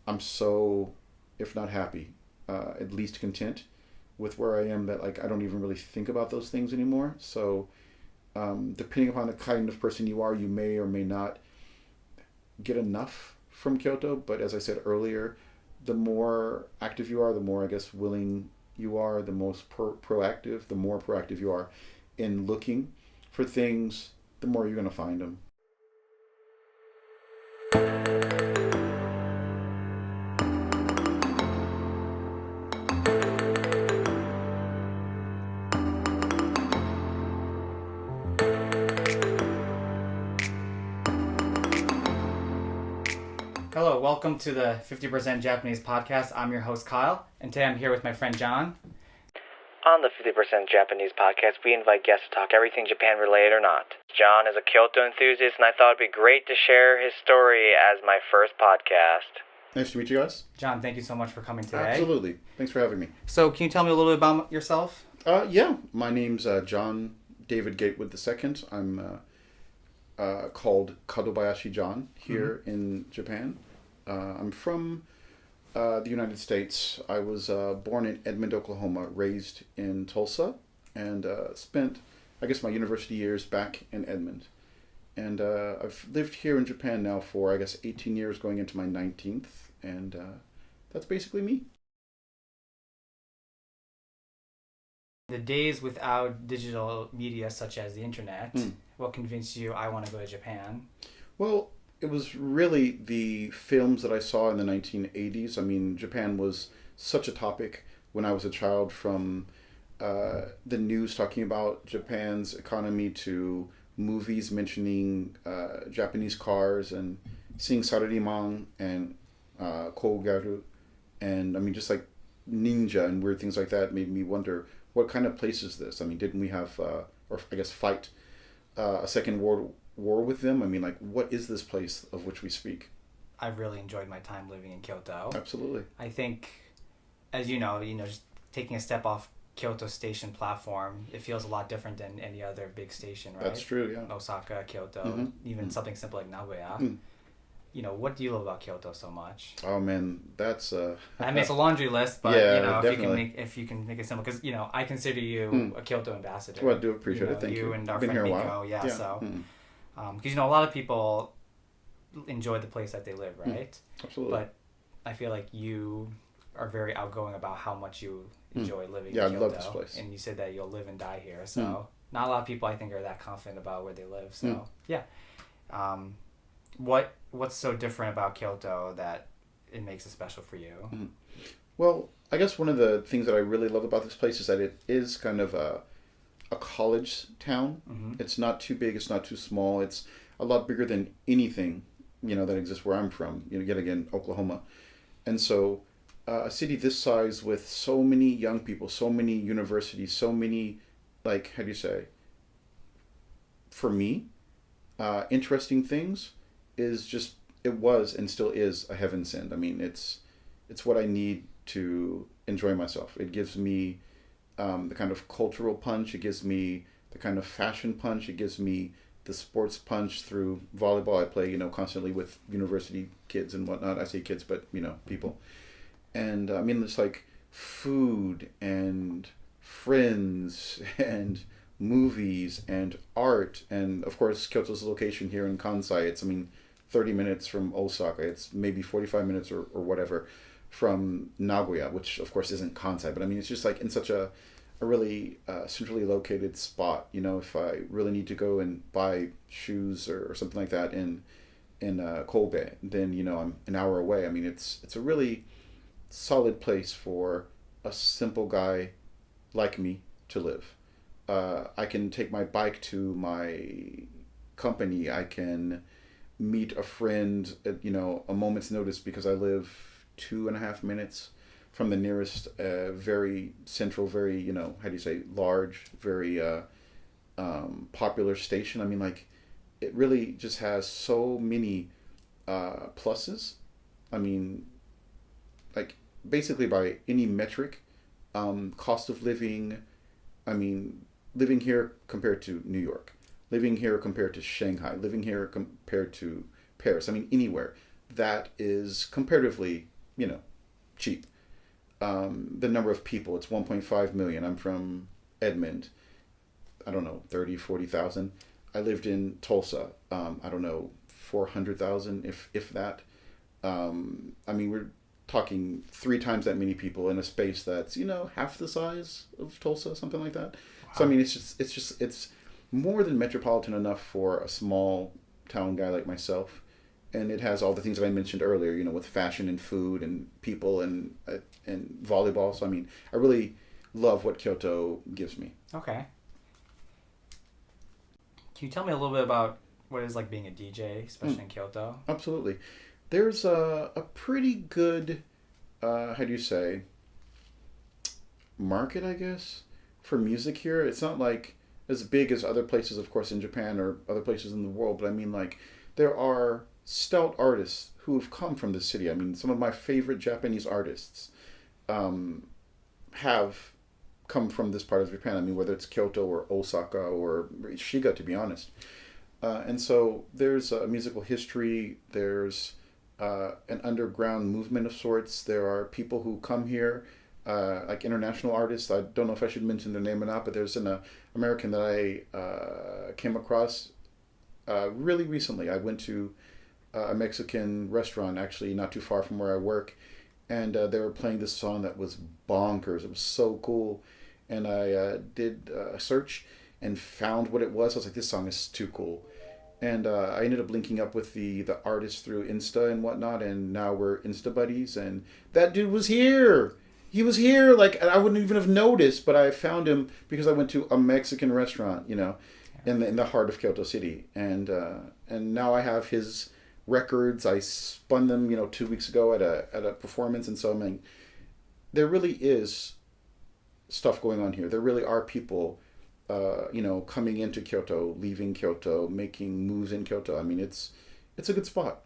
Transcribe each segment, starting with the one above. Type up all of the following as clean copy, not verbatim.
I'm so, if not happy, at least content with where I am, that like I don't even really think about those things anymore. So depending upon the kind of person you are, you may or may not get enough from Kyoto. But as I said earlier, the more active you are, the more I guess willing you are, the most proactive, the more proactive you are in looking for things, the more you're going to find them. Hello, welcome to the 50% Japanese podcast. I'm your host, Kyle, and today I'm here with my friend, John. On the 50% Japanese podcast, we invite guests to talk everything Japan related or not. John is a Kyoto enthusiast, and I thought it'd be great to share his story as my first podcast. Nice to meet you guys. John, thank you so much for coming today. Absolutely. Thanks for having me. So, can you tell me a little bit about yourself? Yeah. My name's John David Gatewood II. I'm called Kadobayashi John here in Japan. I'm from the United States. I was born in Edmond, Oklahoma, raised in Tulsa, and spent, I guess, my university years back in Edmond. And I've lived here in Japan now for, I guess, 18 years, going into my 19th, and that's basically me. The days without digital media such as the internet, what convinced you I want to go to Japan? Well, it was really the films that I saw in the 1980s. I mean, Japan was such a topic when I was a child, from the news talking about Japan's economy to movies mentioning Japanese cars, and seeing Sarariman and Kogaru, and I mean, just like ninja and weird things like that made me wonder, what kind of place is this? I mean, didn't we have, or I guess, fight a second world war with them? I mean, like, what is this place of which we speak? I've really enjoyed my time living in Kyoto. Absolutely. I think, as you know, just taking a step off Kyoto station platform, it feels a lot different than any other big station, right? That's true, yeah. Osaka, Kyoto, even something simple like Nagoya. What do you love about Kyoto so much? Oh man, that's I mean, it's a laundry list, but yeah, if you can make it simple, because I consider you a Kyoto ambassador. Well, I do appreciate it. Thank you. You and our Been friend here a Miko, while. yeah. So, because a lot of people enjoy the place that they live, right? Absolutely. But I feel like you are very outgoing about how much you enjoy living in Yeah, Kyoto. I love this place. And you said that you'll live and die here, so not a lot of people I think are that confident about where they live. So yeah, what's so different about Kyoto that it makes it special for you? Well, I guess one of the things that I really love about this place is that it is kind of a college town. It's not too big, it's not too small. It's a lot bigger than anything, that exists where I'm from, yet again, Oklahoma. And so a city this size with so many young people, so many universities, so many, like, how do you say, for me, interesting things, is just, it was and still is a heaven sent. I mean, it's what I need to enjoy myself. It gives me the kind of cultural punch. It gives me the kind of fashion punch. It gives me the sports punch through volleyball. I play, constantly with university kids and whatnot. I say kids, but, people. And I mean, it's like food and friends and movies and art. And of course, Kyoto's location here in Kansai, it's, 30 minutes from Osaka. It's maybe 45 minutes or whatever from Nagoya, which of course isn't Kansai, but it's just like in such a really centrally located spot. If I really need to go and buy shoes or something like that in Kobe, then I'm an hour away. It's a really solid place for a simple guy like me to live. I can take my bike to my company. I can meet a friend at a moment's notice, because I live 2.5 minutes from the nearest very central, very how do you say, large, very popular station. It really just has so many pluses. Basically by any metric, cost of living, living here compared to New York, living here compared to Shanghai, living here compared to Paris, anywhere, that is comparatively cheap. The number of people, it's 1.5 million. I'm from Edmond. I don't know, 30, 40,000. I lived in Tulsa. I don't know, 400,000, if that. We're talking 3 times that many people in a space that's, half the size of Tulsa, something like that. Wow. So, it's more than metropolitan enough for a small town guy like myself. And it has all the things that I mentioned earlier, with fashion and food and people and volleyball. So, I really love what Kyoto gives me. Okay. Can you tell me a little bit about what it's like being a DJ, especially in Kyoto? Absolutely. There's a pretty good, market, I guess, for music here. It's not like as big as other places, of course, in Japan or other places in the world, but there are stout artists who have come from the city. Some of my favorite Japanese artists have come from this part of Japan. Whether it's Kyoto or Osaka or Shiga, to be honest. And so there's a musical history. There's an underground movement of sorts. There are people who come here, like international artists. I don't know if I should mention their name or not, but there's an American that I came across really recently. I went to a Mexican restaurant, actually not too far from where I work, and they were playing this song that was bonkers. It was so cool. And I did a search and found what it was. I was like, this song is too cool. And I ended up linking up with the artist through Insta and whatnot, and now we're Insta buddies. And that dude was here. He was here. Like, I wouldn't even have noticed, but I found him because I went to a Mexican restaurant, in the heart of Kyoto City. And now I have his records. I spun them, 2 weeks ago at a performance. And so, there really is stuff going on here. There really are people coming into Kyoto, leaving Kyoto, making moves in Kyoto. It's a good spot.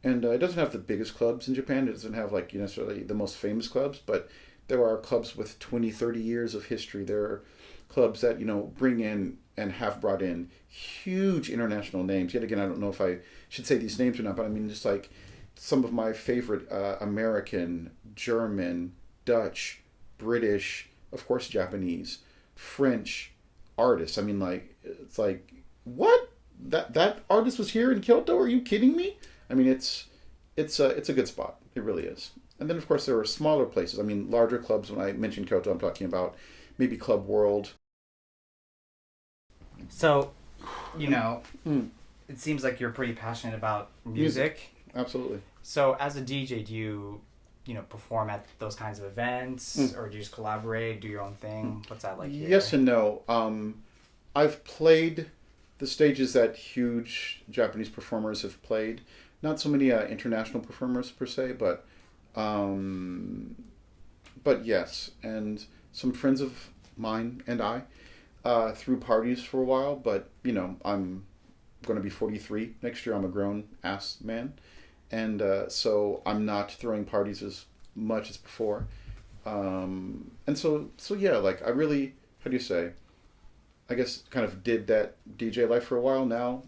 And it doesn't have the biggest clubs in Japan. It doesn't have necessarily the most famous clubs, but there are clubs with 20, 30 years of history. There are clubs that, bring in and have brought in huge international names. Yet again, I don't know if I should say these names or not, but just like some of my favorite American, German, Dutch, British, of course, Japanese, French artists. It's like, what? That artist was here in Kyoto? Are you kidding me? It's a good spot. It really is. And then, of course, there are smaller places. Larger clubs. When I mention Kyoto, I'm talking about maybe Club World. So, it seems like you're pretty passionate about music. Absolutely. So, as a DJ, do you perform at those kinds of events, or do you just collaborate, do your own thing? What's that like here? Yes and no. I've played the stages that huge Japanese performers have played. Not so many international performers per se, but yes. And some friends of mine and I threw parties for a while, but I'm going to be 43 next year. I'm a grown ass man. And so I'm not throwing parties as much as before. And so yeah, I really, I guess kind of did that DJ life for a while now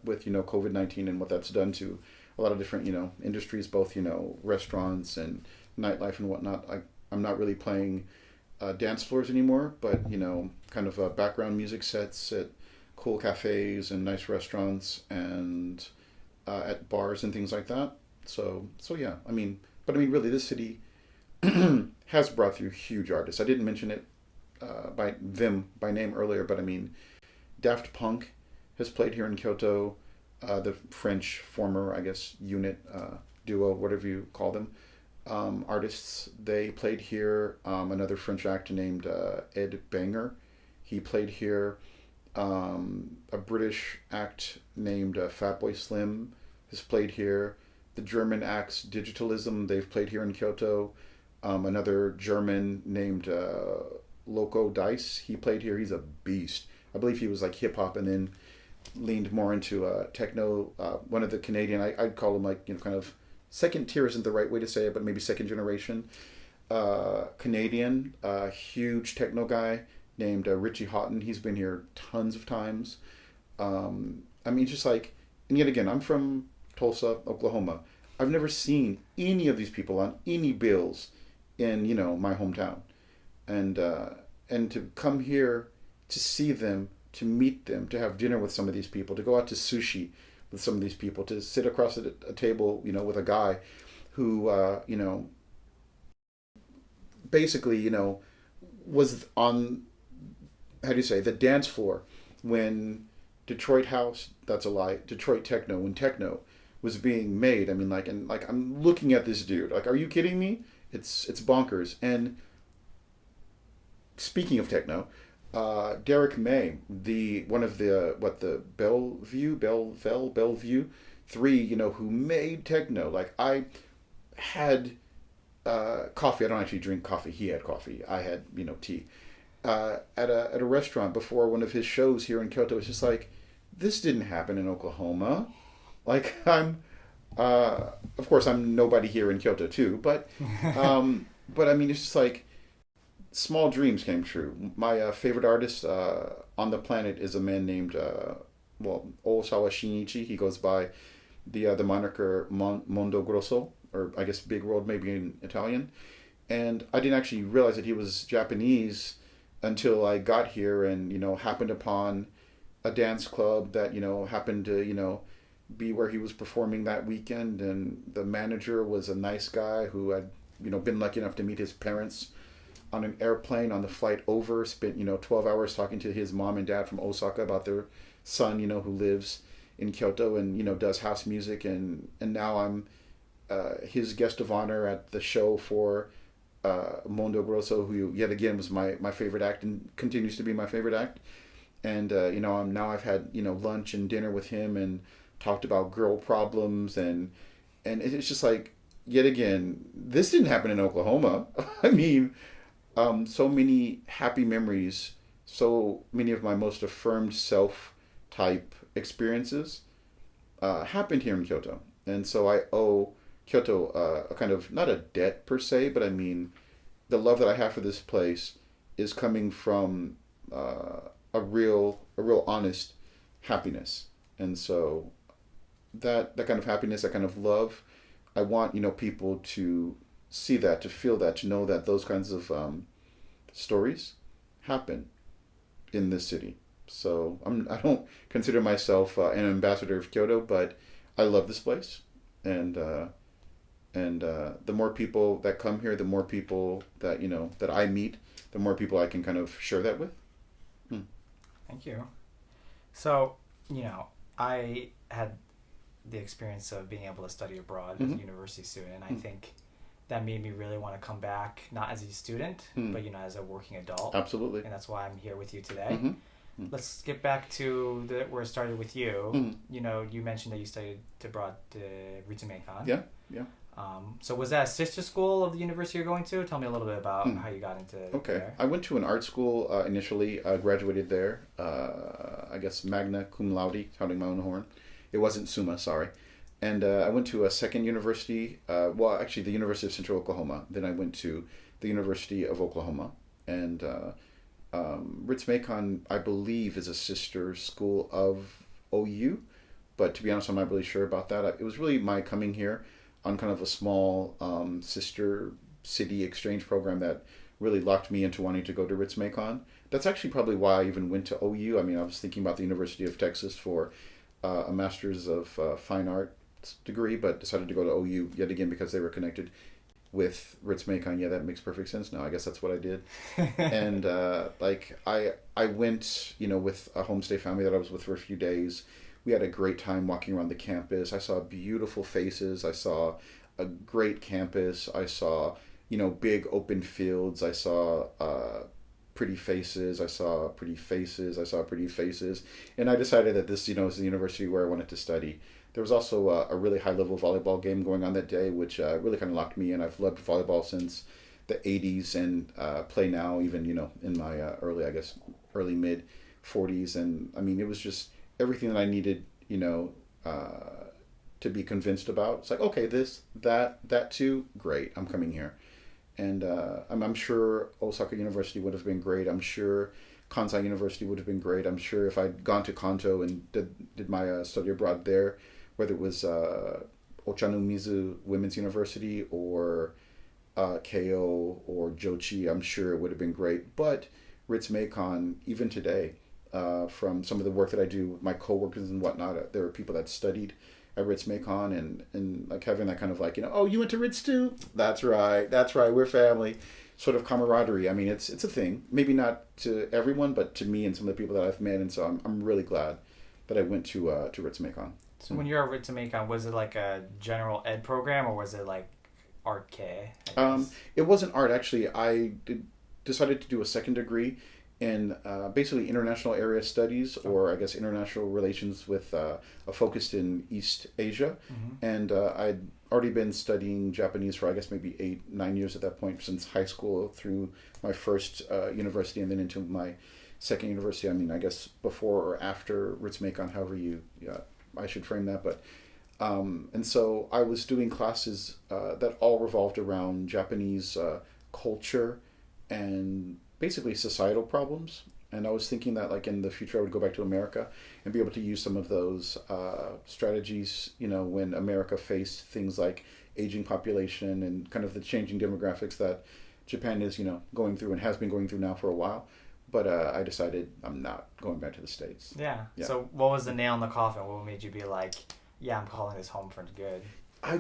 with, COVID-19 and what that's done to a lot of different, industries, both, restaurants and nightlife and whatnot. I'm not really playing dance floors anymore, but, kind of background music sets at cool cafes and nice restaurants and at bars and things like that. So yeah, really this city has brought through huge artists. I didn't mention it by name earlier, but Daft Punk has played here in Kyoto. The French former, I guess, unit, duo, whatever you call them, artists, they played here. Another French actor named Ed Banger, he played here. A British act named Fatboy Slim has played here. The German acts Digitalism, they've played here in Kyoto. Another German named Loco Dice, he played here. He's a beast. I believe he was like hip hop and then leaned more into techno. One of the Canadian, I'd call him kind of second tier isn't the right way to say it, but maybe second generation Canadian, huge techno guy named Richie Houghton. He's been here tons of times. And yet again, I'm from Tulsa, Oklahoma. I've never seen any of these people on any bills in, my hometown. And to come here, to see them, to meet them, to have dinner with some of these people, to go out to sushi with some of these people, to sit across a table, with a guy who, basically, was on, how do you say, the dance floor when Detroit House, that's a lie, Detroit Techno, when techno was being made. I mean, I'm looking at this dude. Like, are you kidding me? It's bonkers. And speaking of techno, Derek May, the Bellevue 3, who made techno. Like, I had coffee. I don't actually drink coffee. He had coffee. I had, tea. At a restaurant before one of his shows here in Kyoto. It's just like, this didn't happen in Oklahoma. Like, of course, I'm nobody here in Kyoto too, but I mean, it's just like, small dreams came true. My favorite artist on the planet is a man named Osawa Shinichi. He goes by the moniker Mondo Grosso, or I guess Big World, maybe in Italian. And I didn't actually realize that he was Japanese until I got here and happened upon a dance club that happened to be where he was performing that weekend, and the manager was a nice guy who had been lucky enough to meet his parents on an airplane on the flight over, spent 12 hours talking to his mom and dad from Osaka about their son who lives in Kyoto and does house music, and now I'm his guest of honor at the show for Mondo Grosso, who yet again was my favorite act and continues to be my favorite act. And I've had lunch and dinner with him and talked about girl problems, and it's just like, yet again, this didn't happen in Oklahoma. I mean, so many happy memories, so many of my most affirmed self type experiences happened here in Kyoto, and so I owe Kyoto a kind of, not a debt per se, but I mean, the love that I have for this place is coming from a real honest happiness. And so that kind of happiness, that kind of love, I want people to see that, to feel that, to know that those kinds of stories happen in this city. So I don't consider myself an ambassador of Kyoto, but I love this place, and the more people that come here, the more people that that I meet, the more people I can kind of share that with. Thank you. So, I had the experience of being able to study abroad as a university student, and I think that made me really want to come back, not as a student, but as a working adult. Absolutely. And that's why I'm here with you today. Let's get back to where it started with you. You mentioned that you studied abroad to Ritsumeikan. Yeah. So was that a sister school of the university you're going to? Tell me a little bit about how you got into there. I went to an art school initially, graduated there, I guess magna cum laude, counting my own horn. It wasn't summa, sorry. And I went to a second university, actually the University of Central Oklahoma. Then I went to the University of Oklahoma. And Ritsumeikan, I believe, is a sister school of OU. But to be honest, I'm not really sure about that. It was really my coming here on kind of a small sister city exchange program that really locked me into wanting to go to Ritsumeikan. That's actually probably why I even went to OU. I mean, I was thinking about the University of Texas for a Master's of Fine Arts degree, but decided to go to OU yet again because they were connected with Ritsumeikan. Yeah, that makes perfect sense now. I guess that's what I did. And I went, with a homestay family that I was with for a few days. We had a great time walking around the campus. I saw beautiful faces. I saw a great campus. I saw, big open fields. I saw pretty faces. I saw pretty faces. I saw pretty faces. And I decided that this, is the university where I wanted to study. There was also a really high-level volleyball game going on that day, which really kind of locked me in. I've loved volleyball since the 80s and play now even, in my early mid 40s. And I mean, it was just everything that I needed, to be convinced about. It's like, okay, this, that too, great, I'm coming here. And I'm sure Osaka University would have been great. I'm sure Kansai University would have been great. I'm sure if I'd gone to Kanto and did my study abroad there, whether it was Ochanomizu Women's University or Keio or Jochi, I'm sure it would have been great. But Ritsumeikan, even today, from some of the work that I do with my coworkers and whatnot, there are people that studied at Ritsumeikan and like having that kind of like, oh, you went to Ritz too? That's right, we're family. Sort of camaraderie. I mean, it's a thing. Maybe not to everyone, but to me and some of the people that I've met, and so I'm really glad that I went to Ritsumeikan. So when you're at Ritsumeikan, was it like a general ed program or was it like art K? It wasn't art actually. Decided to do a second degree in basically international area studies, or I guess international relations with a focus in East Asia, and I'd already been studying Japanese for I guess maybe 8-9 years at that point, since high school through my first university and then into my second university. I mean, I guess before or after Ritsumeikan, however I should frame that, but and so I was doing classes that all revolved around Japanese culture and basically societal problems. And I was thinking that like in the future I would go back to America and be able to use some of those strategies, when America faced things like aging population and kind of the changing demographics that Japan is, going through and has been going through now for a while. But I decided I'm not going back to the States. Yeah. So what was the nail in the coffin? What made you be like, yeah, I'm calling this home for good? I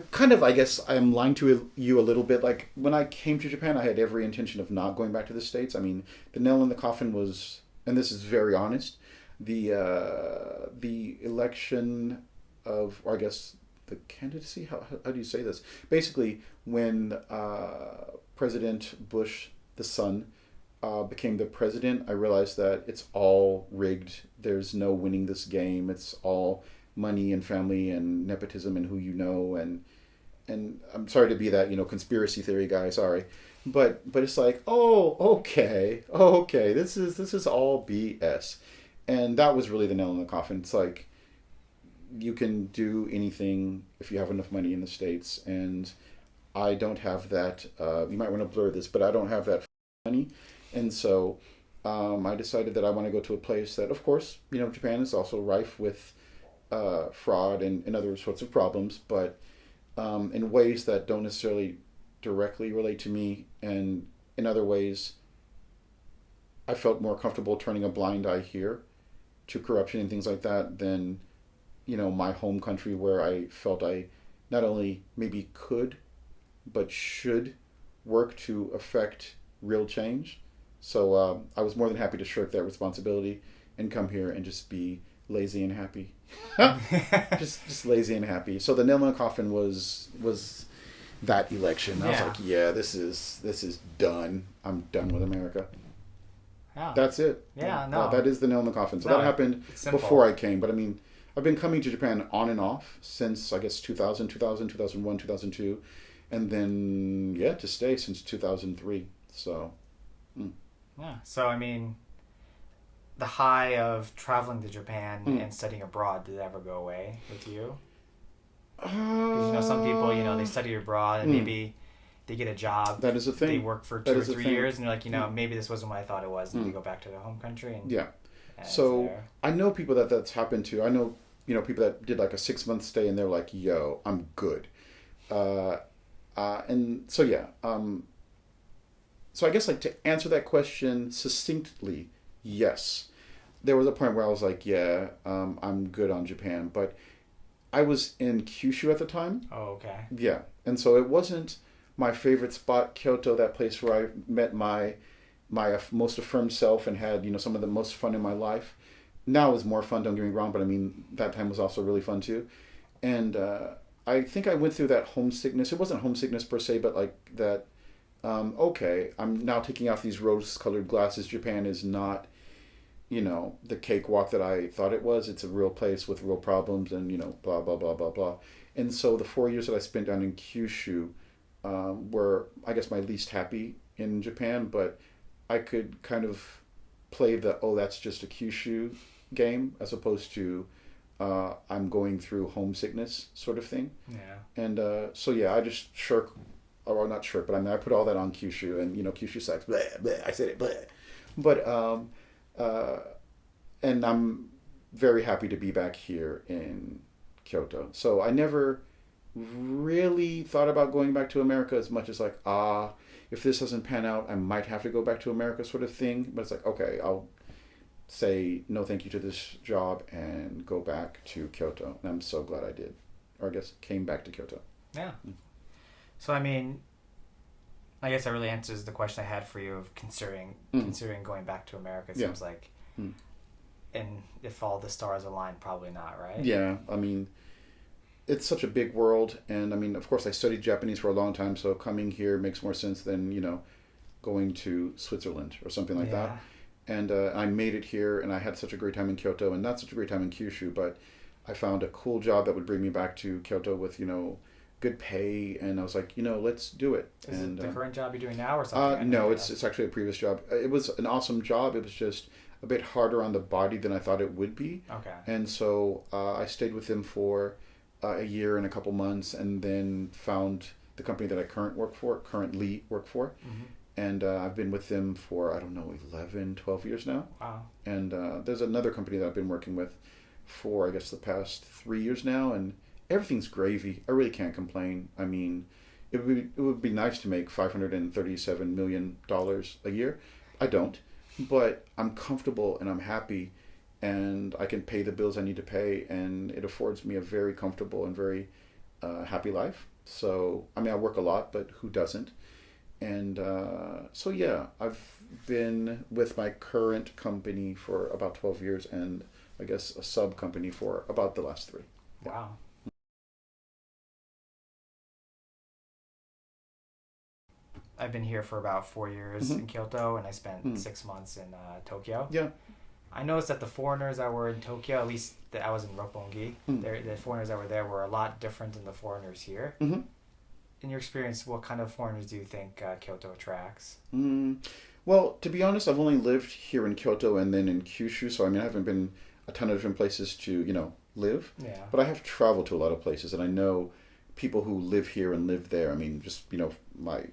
guess I'm lying to you a little bit. Like when I came to Japan, I had every intention of not going back to the States. I mean, the nail in the coffin was, and this is very honest, the election of, or I guess the candidacy. How do you say this? Basically, when President Bush, the son, became the president, I realized that it's all rigged. There's no winning this game. It's all money and family and nepotism and who and I'm sorry to be that conspiracy theory guy, sorry, but it's like, okay, this is all BS. And that was really the nail in the coffin. It's like, you can do anything if you have enough money in the States, and I don't have that. You might want to blur this, but I don't have that money. And so I decided that I want to go to a place that, of course, Japan is also rife with fraud and other sorts of problems, but in ways that don't necessarily directly relate to me, and in other ways I felt more comfortable turning a blind eye here to corruption and things like that than my home country, where I felt I not only maybe could but should work to affect real change. So I was more than happy to shirk that responsibility and come here and just be lazy and happy. just lazy and happy. So the nail in the coffin was that election. I was like, yeah, this is done. I'm done with America. Yeah. That's it. Yeah, no. That is the nail in the coffin. So that happened before I came. But I mean, I've been coming to Japan on and off since, I guess, 2000, 2001, 2002. And then, to stay since 2003. So, Yeah. So, I mean, the high of traveling to Japan and studying abroad, did it ever go away with you? Because some people, they study abroad and maybe they get a job. That is a thing. They work for 2 or 3 years and they're like, maybe this wasn't what I thought it was, and they go back to their home country. And, so I know people that's happened to. I know people that did like a 6-month stay and they're like, yo, I'm good. And so so I guess like to answer that question succinctly, yes. There was a point where I was like, I'm good on Japan. But I was in Kyushu at the time. Oh, okay. Yeah. And so it wasn't my favorite spot, Kyoto, that place where I met my most affirmed self and had, some of the most fun in my life. Now is more fun, don't get me wrong, but I mean, that time was also really fun too. And I think I went through that homesickness. It wasn't homesickness per se, but like that, I'm now taking off these rose-colored glasses. Japan is not, the cakewalk that I thought it was. It's a real place with real problems and, blah, blah, blah, blah, blah. And so the 4 years that I spent down in Kyushu were, I guess, my least happy in Japan, but I could kind of play that's just a Kyushu game as opposed to I'm going through homesickness sort of thing. Yeah. And I just shirk, or not shirk, but I mean, I put all that on Kyushu, and, Kyushu sucks. Blah, blah, I said it, blah. But, and I'm very happy to be back here in Kyoto. So I never really thought about going back to America as much as like, if this doesn't pan out, I might have to go back to America sort of thing. But it's like, okay, I'll say no thank you to this job and go back to Kyoto. And I'm so glad I did. Or I guess came back to Kyoto. Yeah. So, I mean, I guess that really answers the question I had for you of considering going back to America. It seems like. And if all the stars align, probably not, right? Yeah, I mean, it's such a big world. And I mean, of course, I studied Japanese for a long time. So coming here makes more sense than, going to Switzerland or something like that. And I made it here, and I had such a great time in Kyoto, and not such a great time in Kyushu, but I found a cool job that would bring me back to Kyoto with, good pay, and I was like, let's do it. Is it the current job you're doing now or something? No, it's actually a previous job. It was an awesome job. It was just a bit harder on the body than I thought it would be. Okay. And so I stayed with them for a year and a couple months, and then found the company that I currently work for. Mm-hmm. And I've been with them for, 11, 12 years now. Wow. And there's another company that I've been working with for, I guess, the past 3 years now. And everything's gravy. I really can't complain. I mean, it would be nice to make $537 million a year. I don't. But I'm comfortable and I'm happy. And I can pay the bills I need to pay. And it affords me a very comfortable and very happy life. So, I mean, I work a lot, but who doesn't? And so, yeah, I've been with my current company for about 12 years and I guess a sub company for about the last 3. Wow. I've been here for about 4 years in Kyoto, and I spent 6 months in Tokyo. Yeah. I noticed that the foreigners that were in Tokyo, at least I was in Roppongi, the foreigners that were there were a lot different than the foreigners here. Mm-hmm. In your experience, what kind of foreigners do you think Kyoto attracts? Well, to be honest, I've only lived here in Kyoto and then in Kyushu, so I mean, I haven't been a ton of different places to, live. Yeah. But I have traveled to a lot of places, and I know people who live here and live there. I mean, just, my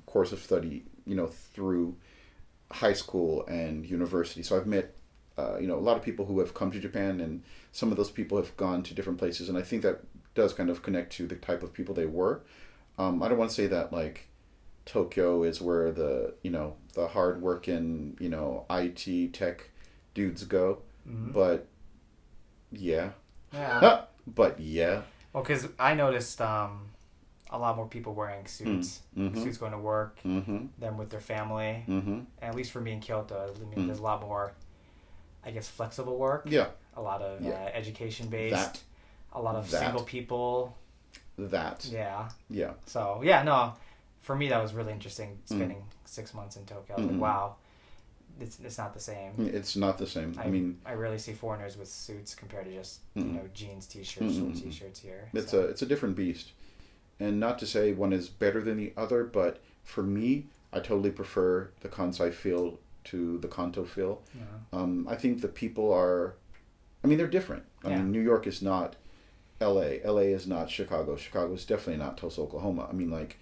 course of study, through high school and university. So I've met, a lot of people who have come to Japan, and some of those people have gone to different places, and I think that does kind of connect to the type of people they were. I don't want to say that like Tokyo is where the hard-working, IT tech dudes go, but yeah. But yeah. Well, because I noticed a lot more people wearing suits, suits going to work, them with their family, and at least for me in Kyoto, I mean, there's a lot more, I guess, flexible work. Yeah. A lot of education-based. That. A lot of single people. That. Yeah. Yeah. So, yeah, no, for me that was really interesting, spending 6 months in Tokyo. I was like, wow, it's not the same. It's not the same. I rarely see foreigners with suits compared to just, jeans, t-shirts, short t-shirts here. It's a different beast. And not to say one is better than the other, but for me, I totally prefer the Kansai feel to the Kanto feel. Yeah. I think the people are, they're different. I mean, New York is not LA. LA is not Chicago. Chicago is definitely not Tulsa, Oklahoma. I mean, like,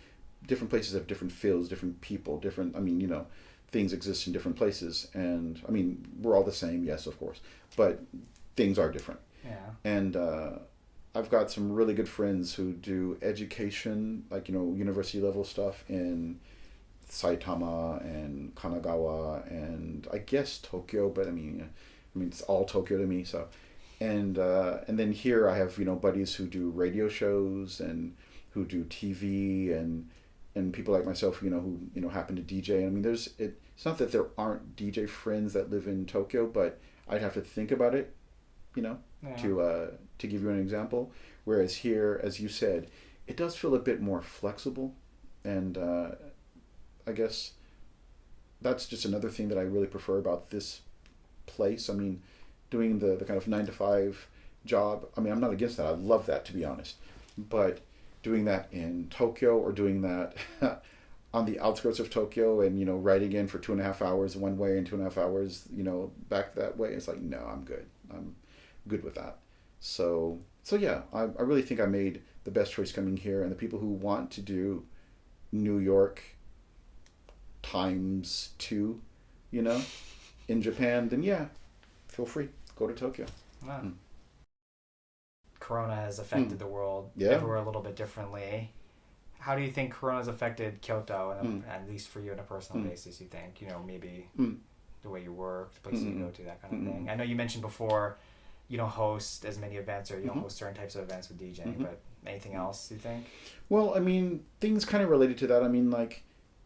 different places have different feels, different people, different, things exist in different places. And, we're all the same, yes, of course. But things are different. Yeah. And I've got some really good friends who do education, like, university level stuff in Saitama and Kanagawa and I guess Tokyo, but it's all Tokyo to me. So, and then here I have buddies who do radio shows and who do TV and people like myself, who happen to DJ. And it's not that there aren't DJ friends that live in Tokyo, but I'd have to think about it, to give you an example. Whereas here, as you said, it does feel a bit more flexible, and I guess that's just another thing that I really prefer about this place. Doing the kind of 9 to 5 job, I'm not against that. I love that, to be honest. But doing that in Tokyo or doing that on the outskirts of Tokyo and, riding in for 2.5 hours one way and 2.5 hours, back that way, it's like, no, I'm good. I'm good with that. So yeah, I really think I made the best choice coming here, and the people who want to do New York times 2, in Japan, then yeah, feel free. Go to Tokyo. Wow. Corona has affected the world everywhere a little bit differently. How do you think Corona has affected Kyoto, and at least for you on a personal basis, you think? Maybe the way you work, the places you go to, that kind of thing. I know you mentioned before you don't host as many events, or you don't host certain types of events with DJing, but anything else you think? Well, I mean, things kind of related to that. I mean, like,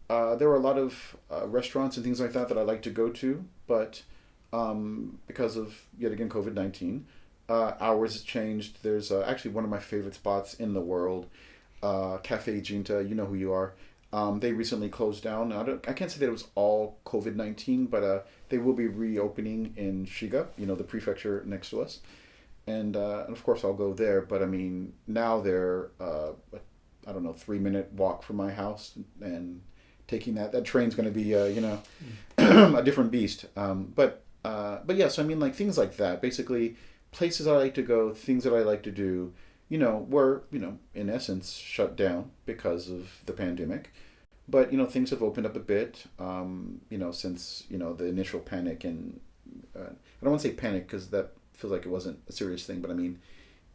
there were a lot of restaurants and things like that I like to go to, but because of, yet again, COVID-19, hours has changed. There's actually one of my favorite spots in the world, Cafe Jinta, you know who you are. They recently closed down. I can't say that it was all COVID-19, but they will be reopening in Shiga, the prefecture next to us. And of course I'll go there, but I mean, now they're, 3-minute walk from my house, and taking that train's going to be, a different beast. But yes, I mean, like, things like that, basically places I like to go, things that I like to do, were, in essence shut down because of the pandemic. But, things have opened up a bit, since, the initial panic, and I don't want to say panic because that feels like it wasn't a serious thing, but I mean,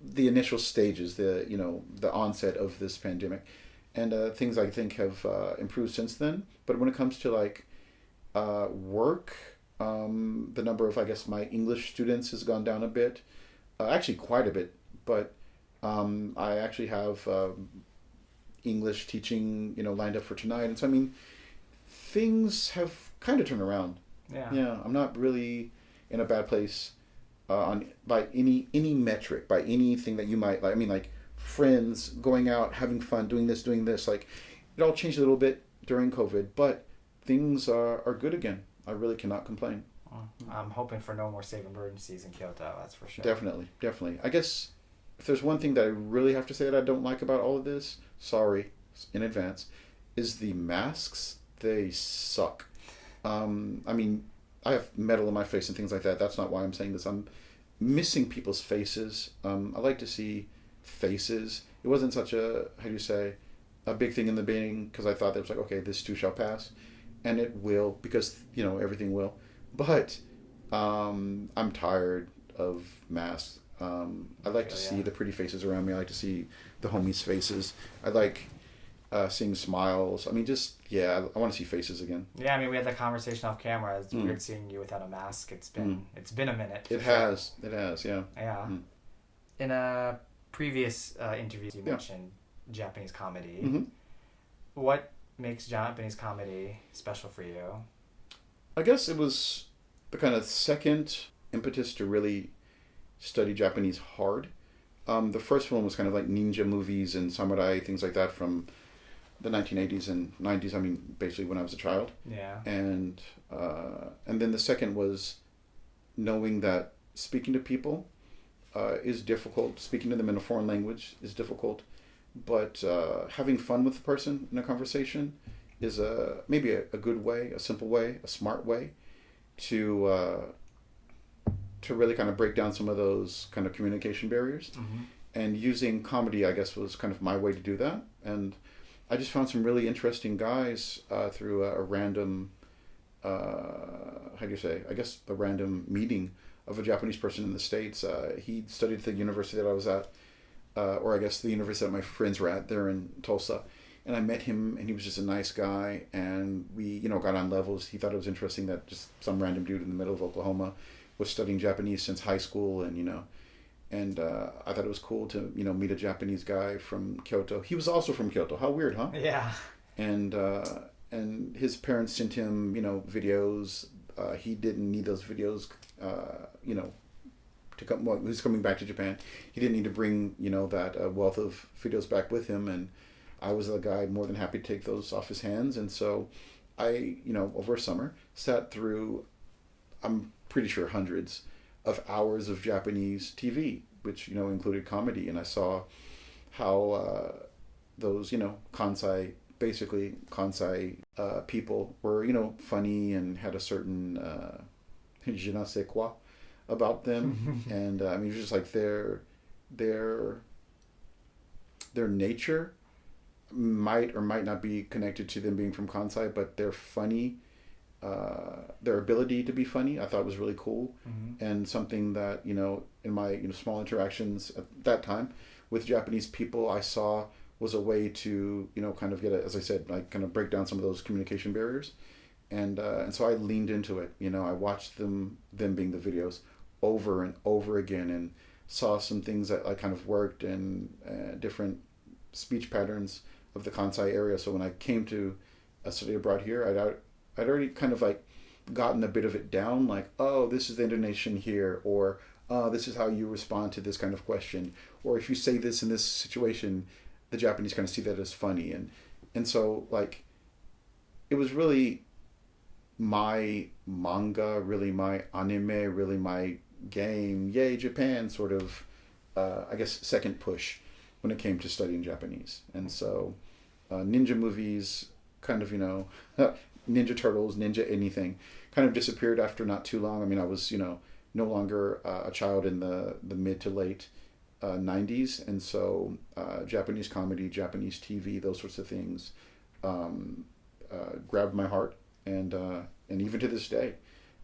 the initial stages, the onset of this pandemic, and things I think have improved since then. But when it comes to like work, the number of, I guess, my English students has gone down a bit, actually quite a bit, but I actually have English teaching, lined up for tonight. And so, I mean, things have kind of turned around. Yeah, I'm not really in a bad place by any metric, by anything that you might like. I mean, like, friends, going out, having fun, doing this, like, it all changed a little bit during COVID, but things are good again. I really cannot complain. I'm hoping for no more state of emergencies in Kyoto, that's for sure. Definitely. I guess if there's one thing that I really have to say that I don't like about all of this, sorry in advance, is the masks. They suck. I mean, I have metal in my face and things like that. That's not why I'm saying this. I'm missing people's faces. I like to see faces. It wasn't such a, a big thing in the beginning, because I thought that it was like, okay, this too shall pass. And it will, because, everything will. But I'm tired of masks. I like to see the pretty faces around me. I like to see the homies' faces. I like seeing smiles. I mean, I want to see faces again. Yeah, I mean, we had that conversation off camera. It's weird seeing you without a mask. It's been a minute. It has, yeah. Yeah. In a previous interview, you mentioned Japanese comedy. What makes Japanese comedy special for you? I guess it was the kind of second impetus to really study Japanese hard. The first one was kind of like ninja movies and samurai, things like that from the 1980s and 90s. I mean, basically when I was a child. Yeah. And then the second was knowing that speaking to people is difficult. Speaking to them in a foreign language is difficult. But having fun with the person in a conversation is maybe a good way, a simple way, a smart way to really kind of break down some of those kind of communication barriers. And using comedy, I guess, was kind of my way to do that. And I just found some really interesting guys through a random, a random meeting of a Japanese person in the States. He studied at the university that I was at, or I guess the university that my friends were at there in Tulsa. And I met him, and he was just a nice guy, and we, got on levels. He thought it was interesting that just some random dude in the middle of Oklahoma was studying Japanese since high school, and I thought it was cool to, meet a Japanese guy from Kyoto. He was also from Kyoto. How weird, huh? Yeah. And his parents sent him, videos. He didn't need those videos, to come. Well, he was coming back to Japan. He didn't need to bring, that wealth of videos back with him, and I was the guy more than happy to take those off his hands. And so I, over summer, sat through, I'm pretty sure, hundreds of hours of Japanese TV, which, included comedy. And I saw how those, Kansai people were, funny and had a certain je ne sais quoi about them. And I mean, it was just like their nature might or might not be connected to them being from Kansai, but they're funny their ability to be funny, I thought was really cool, Mm-hmm. and something that in my small interactions at that time with Japanese people, I saw was a way to kind of get as I said, like kind of break down some of those communication barriers, and so I leaned into it. I watched them being the videos over and over again, and saw some things that I kind of worked in different speech patterns of the Kansai area. So when I came to study abroad here, I'd already kind of like gotten a bit of it down, like, oh, this is the intonation here, or this is how you respond to this kind of question, or if you say this in this situation, the Japanese kind of see that as funny, and so like it was really my manga, really my anime, really my game, yay Japan sort of I guess second push when it came to studying Japanese. And so ninja movies kind of Ninja Turtles, Ninja anything kind of disappeared after not too long. I mean, I was no longer a child in the mid to late 90s, and so Japanese comedy, Japanese TV, those sorts of things grabbed my heart, and even to this day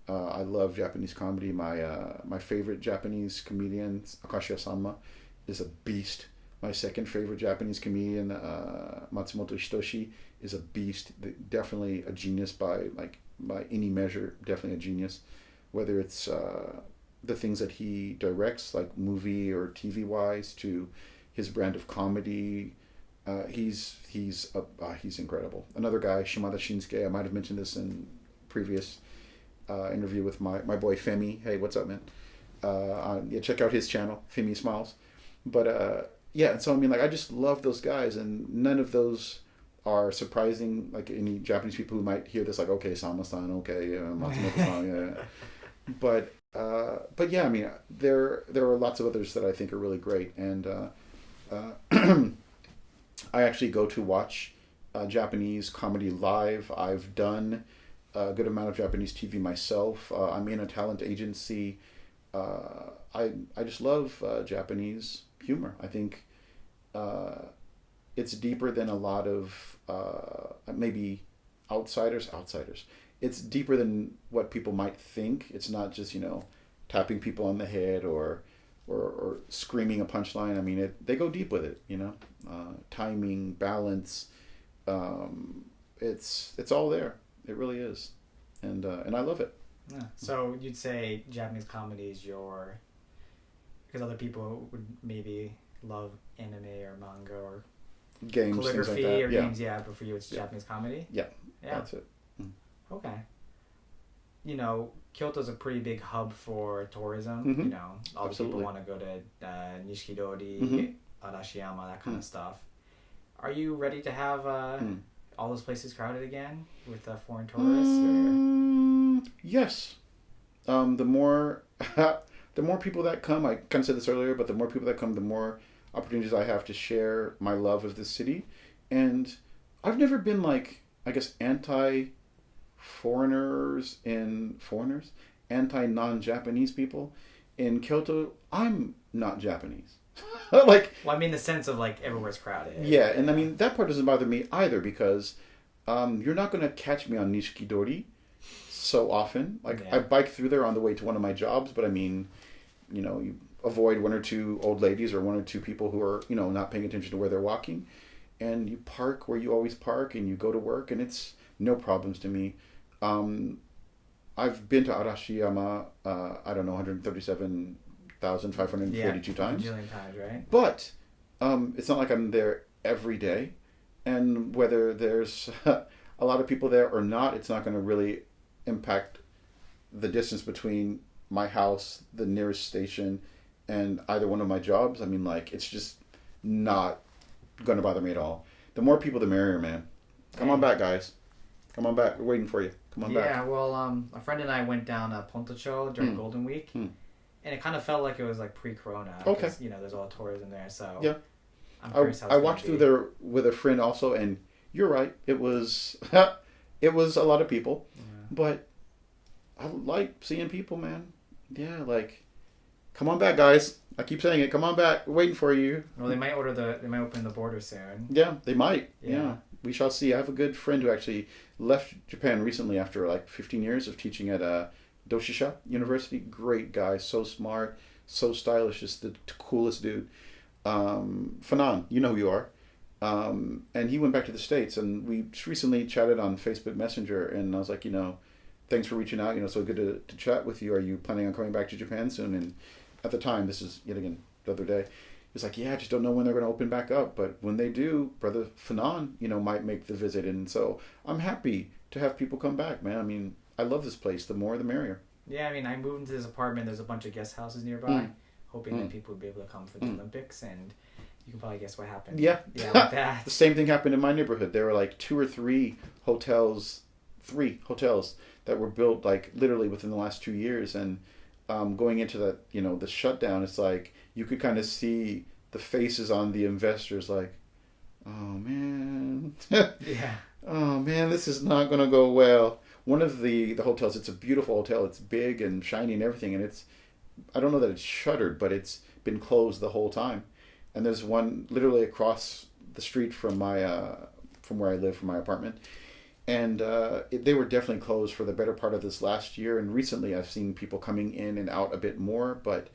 I love Japanese comedy. My favorite Japanese comedian, Akashia-sama, is a beast. My second favorite Japanese comedian, Matsumoto Hitoshi, is a beast. Definitely a genius by any measure. Definitely a genius. Whether it's the things that he directs, like movie or TV wise, to his brand of comedy, he's incredible. Another guy, Shimada Shinsuke. I might have mentioned this in previous interview with my boy Femi. Hey, what's up, man? Yeah, check out his channel, Femi Smiles. But yeah, and so I mean, like, I just love those guys, and none of those are surprising. Like any Japanese people who might hear this, like, okay, Sama-san, okay, Matsumoto-san, yeah. But yeah, I mean, there are lots of others that I think are really great, and I actually go to watch Japanese comedy live. I've done a good amount of Japanese TV myself. I'm in a talent agency. I just love Japanese humor. I think it's deeper than a lot of maybe outsiders. It's deeper than what people might think. It's not just tapping people on the head or screaming a punchline. I mean, they go deep with it. Timing, balance. It's all there. It really is, and I love it. Yeah. So you'd say Japanese comedy is because other people would maybe love anime or manga or Games, calligraphy things like that. or Yeah. games. Yeah, but for you it's Japanese comedy. Yeah, Yeah. that's it. Okay. Kyoto's a pretty big hub for tourism. Mm-hmm. All the Absolutely. people want to go to Nishikidori, Mm-hmm. Arashiyama, that kind of stuff. Are you ready to have all those places crowded again with foreign tourists? Yes. The more people that come, I kind of said this earlier, but the more people that come, the more opportunities I have to share my love of this city. And I've never been anti-non-Japanese people. In Kyoto, I'm not Japanese. Well, I mean the sense of everywhere's crowded. Yeah, and I mean that part doesn't bother me either, because you're not going to catch me on Nishikidori so often. I bike through there on the way to one of my jobs, but I mean, you avoid one or two old ladies or one or two people who are not paying attention to where they're walking, and you park where you always park, and you go to work, and it's no problems to me. I've been to Arashiyama, 137,542 times. A bajillion times, right? But it's not like I'm there every day. And whether there's a lot of people there or not, it's not going to really impact the distance between my house, the nearest station, and either one of my jobs. I mean, it's just not going to bother me at all. The more people, the merrier, man. Come on back, guys. Come on back. We're waiting for you. Come on back. Yeah, well, a friend and I went down Pontocho during Golden Week, and it kind of felt like it was pre-corona. Okay. There's all tourism there, so yeah. I'm curious how it's I watched through there with a friend also, and you're right. It was it was a lot of people, but I like seeing people, man. Yeah, come on back, guys. I keep saying it. Come on back. We're waiting for you. Well, they might open the border soon. Yeah, they might. Yeah. we shall see. I have a good friend who actually left Japan recently after like 15 years of teaching at Doshisha University. Great guy, so smart, so stylish, just the coolest dude. Fanon, you know who you are. And he went back to the States, and we just recently chatted on Facebook Messenger, and I was like, thanks for reaching out, so good to chat with you. Are you planning on coming back to Japan soon? And at the time, this is yet again the other day, he's like, yeah, I just don't know when they're going to open back up, but when they do, brother Fanon, might make the visit. And so I'm happy to have people come back, man. I mean, I love this place. The more the merrier. Yeah, I mean, I moved into this apartment. There's a bunch of guest houses nearby, hoping that people would be able to come for the Olympics, and you can probably guess what happened. Yeah. Yeah, like that. The same thing happened in my neighborhood. There were like 2 or 3 hotels that were built like literally within the last 2 years. And going into that, the shutdown, it's like you could kind of see the faces on the investors like, oh man. Yeah. Oh man, this is not going to go well. One of the hotels, it's a beautiful hotel. It's big and shiny and everything. And I don't know that it's shuttered, but it's been closed the whole time. And there's one literally across the street from from where I live, from my apartment. And they were definitely closed for the better part of this last year. And recently I've seen people coming in and out a bit more. But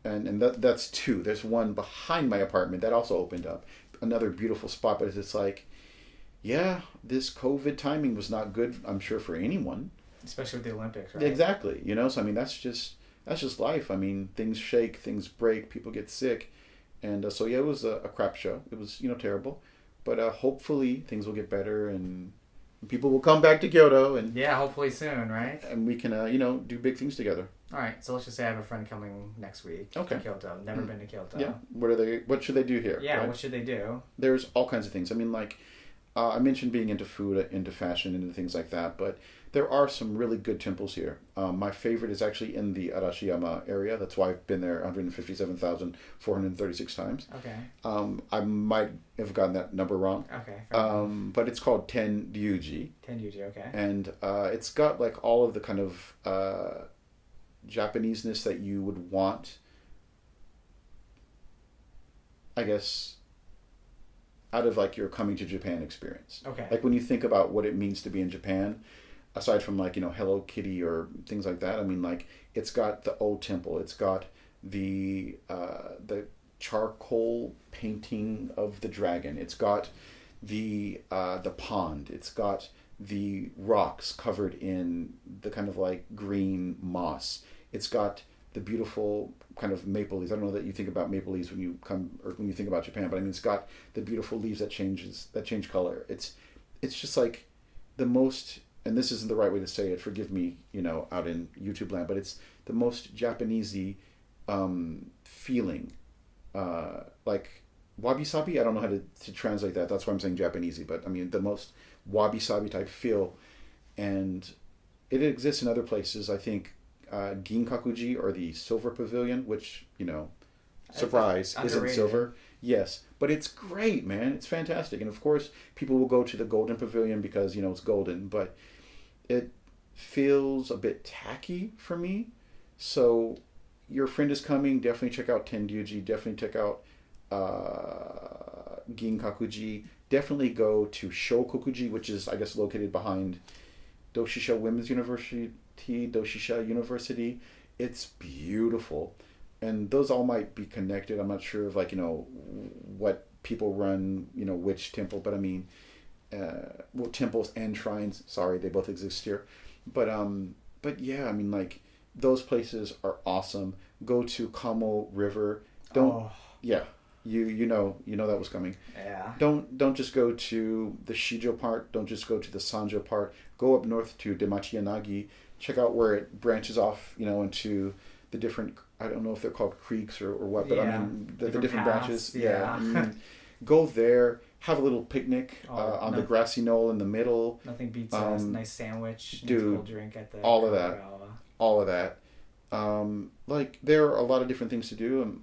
that's 2. There's one behind my apartment that also opened up. Another beautiful spot. But it's like, yeah, this COVID timing was not good, I'm sure, for anyone. Especially with the Olympics, right? Exactly. So I mean, that's just life. I mean, things shake, things break, people get sick. And so, yeah, it was a crap show. It was, terrible. But hopefully things will get better and people will come back to Kyoto. And yeah, hopefully soon, right? And we can, do big things together. All right. So let's just say I have a friend coming next week to Kyoto. Never been to Kyoto. Yeah. What should they do here? Yeah, right? What should they do? There's all kinds of things. I mean, like, I mentioned being into food, into fashion, into things like that. But there are some really good temples here. My favorite is actually in the Arashiyama area. That's why I've been there 157,436 times. Okay. I might have gotten that number wrong. Okay. But it's called Tenryuji. Tenryuji, okay. And it's got like all of the kind of Japaneseness that you would want, I guess, out of like your coming to Japan experience. Okay. Like when you think about what it means to be in Japan, aside from like, Hello Kitty or things like that, I mean, like, it's got the old temple, it's got the charcoal painting of the dragon, it's got the pond, it's got the rocks covered in the kind of like green moss, it's got the beautiful kind of maple leaves. I don't know that you think about maple leaves when you come or when you think about Japan, but I mean, it's got the beautiful leaves that change color. It's just like the most, and this isn't the right way to say it, forgive me, out in YouTube land, but it's the most Japanesey feeling. Like wabi-sabi, I don't know how to translate that. That's why I'm saying Japanesey, but I mean the most wabi-sabi type feel. And it exists in other places. I think Ginkakuji, or the Silver Pavilion, which, surprise, isn't silver. Yes, but it's great, man. It's fantastic. And of course, people will go to the Golden Pavilion because, it's golden, but it feels a bit tacky for me. So your friend is coming, definitely check out Tenryuji, definitely check out Ginkakuji, definitely go to Shokokuji, which is, I guess, located behind Doshisha Women's University, Doshisha University. It's beautiful. And those all might be connected. I'm not sure of like, what people run, which temple, but I mean, temples and shrines, sorry, they both exist here. But yeah, I mean, like, those places are awesome. Go to Kamo River. Yeah, you know that was coming. Yeah. Don't just go to the Shijo part. Don't just go to the Sanjo part. Go up north to Demachiyanagi. Check out where it branches off, into the different, I don't know if they're called creeks or what, but I mean, the different branches. Yeah. I mean, go there, have a little picnic on the grassy knoll in the middle. Nothing beats a nice sandwich, dude, and a cold drink at the all of that. Like, there are a lot of different things to do.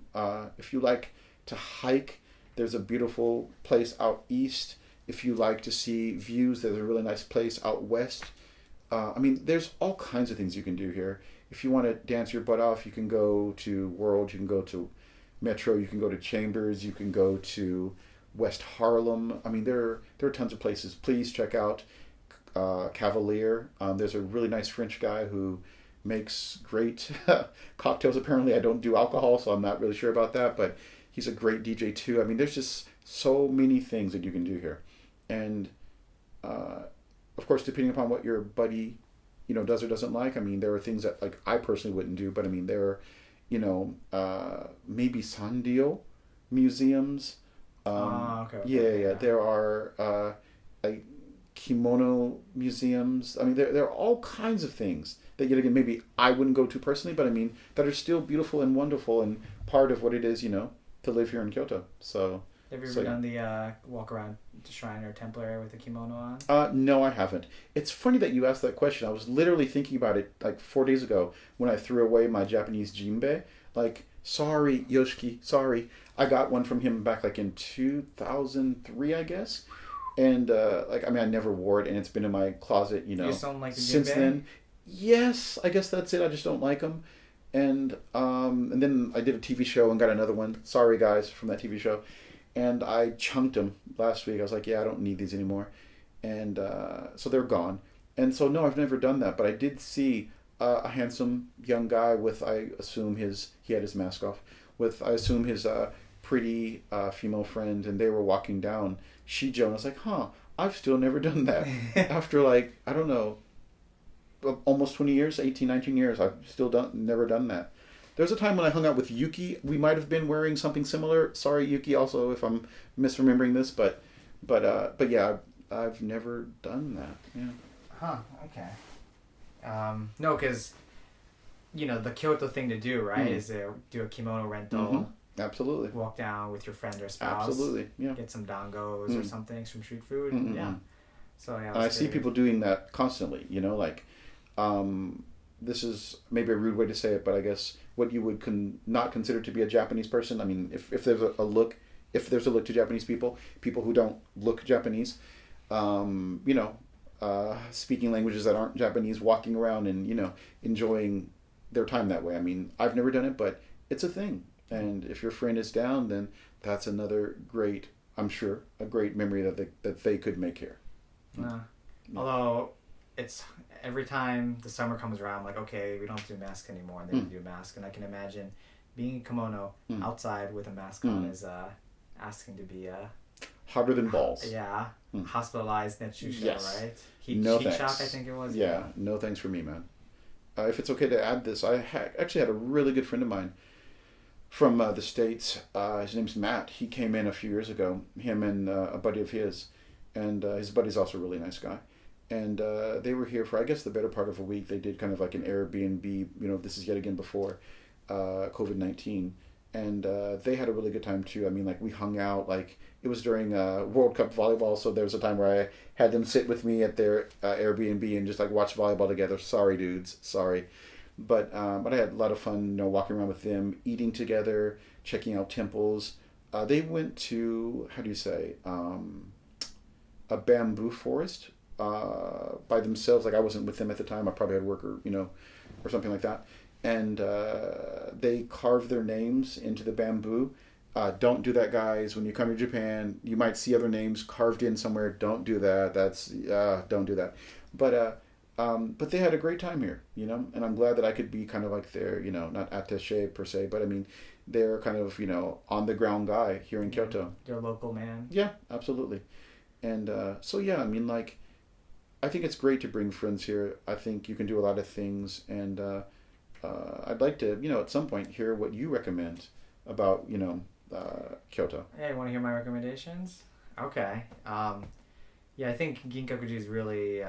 If you like to hike, there's a beautiful place out east. If you like to see views, there's a really nice place out west. I mean, there's all kinds of things you can do here. If you want to dance your butt off, you can go to World, you can go to Metro, you can go to Chambers, you can go to West Harlem. I mean, there are tons of places. Please check out Cavalier. There's a really nice French guy who makes great cocktails. Apparently, I don't do alcohol, so I'm not really sure about that, but he's a great DJ too. I mean, there's just so many things that you can do here. And of course, depending upon what your buddy, does or doesn't like, I mean, there are things that, like, I personally wouldn't do, but I mean, there are, maybe Sandio museums. Okay. Yeah. There are, like, kimono museums. I mean, there are all kinds of things that, yet again, maybe I wouldn't go to personally, but I mean, that are still beautiful and wonderful and part of what it is, to live here in Kyoto. So. Have you ever done the walk around the shrine or temple area with the kimono on? No, I haven't. It's funny that you asked that question. I was literally thinking about it like 4 days ago when I threw away my Japanese jinbei. Like, sorry, Yoshiki, sorry. I got one from him back like in 2003, I guess. And I never wore it, and it's been in my closet, You just don't like the since jinbei? then. Yes, I guess that's it. I just don't like them. And then I did a TV show and got another one. Sorry, guys, from that TV show. And I chunked them last week. I was like, yeah, I don't need these anymore. And so they're gone. And so, no, I've never done that. But I did see a handsome young guy with, I assume he had his mask off, with, I assume, his pretty female friend. And they were walking down Shijo. And I was like, I've still never done that. After, like, I don't know, almost 20 years, 18, 19 years, I've still never done that. There's a time when I hung out with Yuki. We might have been wearing something similar. Sorry, Yuki, also, if I'm misremembering this, but yeah, I've never done that. Yeah. Okay. No, because the Kyoto thing to do, right, is to do a kimono rental. Mm-hmm. Absolutely. Walk down with your friend or spouse. Absolutely. Yeah. Get some dangos or something, some street food. Mm-hmm. Yeah. So yeah. I see people doing that constantly. This is maybe a rude way to say it, but I guess what you would not consider to be a Japanese person. I mean, if there's a look to Japanese people who don't look Japanese, speaking languages that aren't Japanese, walking around and, enjoying their time that way. I mean, I've never done it, but it's a thing. And if your friend is down, then that's another great, I'm sure, a great memory that they could make here. Although it's every time the summer comes around, I'm like, okay, we don't have to do masks anymore, and they do a mask. And I can imagine being in kimono outside with a mask on is asking to be hotter than balls. Yeah, hospitalized netshusha, yes. right? Heat shock, I think it was. Yeah, no thanks for me, man. If it's okay to add this, I actually had a really good friend of mine from the States. His name's Matt. He came in a few years ago, him and a buddy of his. And his buddy's also a really nice guy. And they were here for, I guess, the better part of a week. They did kind of like an Airbnb, this is yet again before COVID-19. And they had a really good time too. I mean, like, we hung out, like, it was during World Cup volleyball, so there was a time where I had them sit with me at their Airbnb and just, like, watch volleyball together. Sorry, dudes. Sorry. But I had a lot of fun, walking around with them, eating together, checking out temples. They went to, how do you say, a bamboo forest by themselves. Like, I wasn't with them at the time. I probably had work or something like that. And they carved their names into the bamboo. Don't do that, guys. When you come to Japan, you might see other names carved in somewhere. Don't do that. Don't do that. But they had a great time here, and I'm glad that I could be kind of like their, not attaché per se, but I mean, they're kind of, on the ground guy here in Kyoto. They're a local man. Yeah, absolutely. And so, yeah, I mean, like, I think it's great to bring friends here. I think you can do a lot of things. And I'd like to, at some point, hear what you recommend about, Kyoto. Yeah, you want to hear my recommendations? Okay. Yeah, I think Ginkakuji is really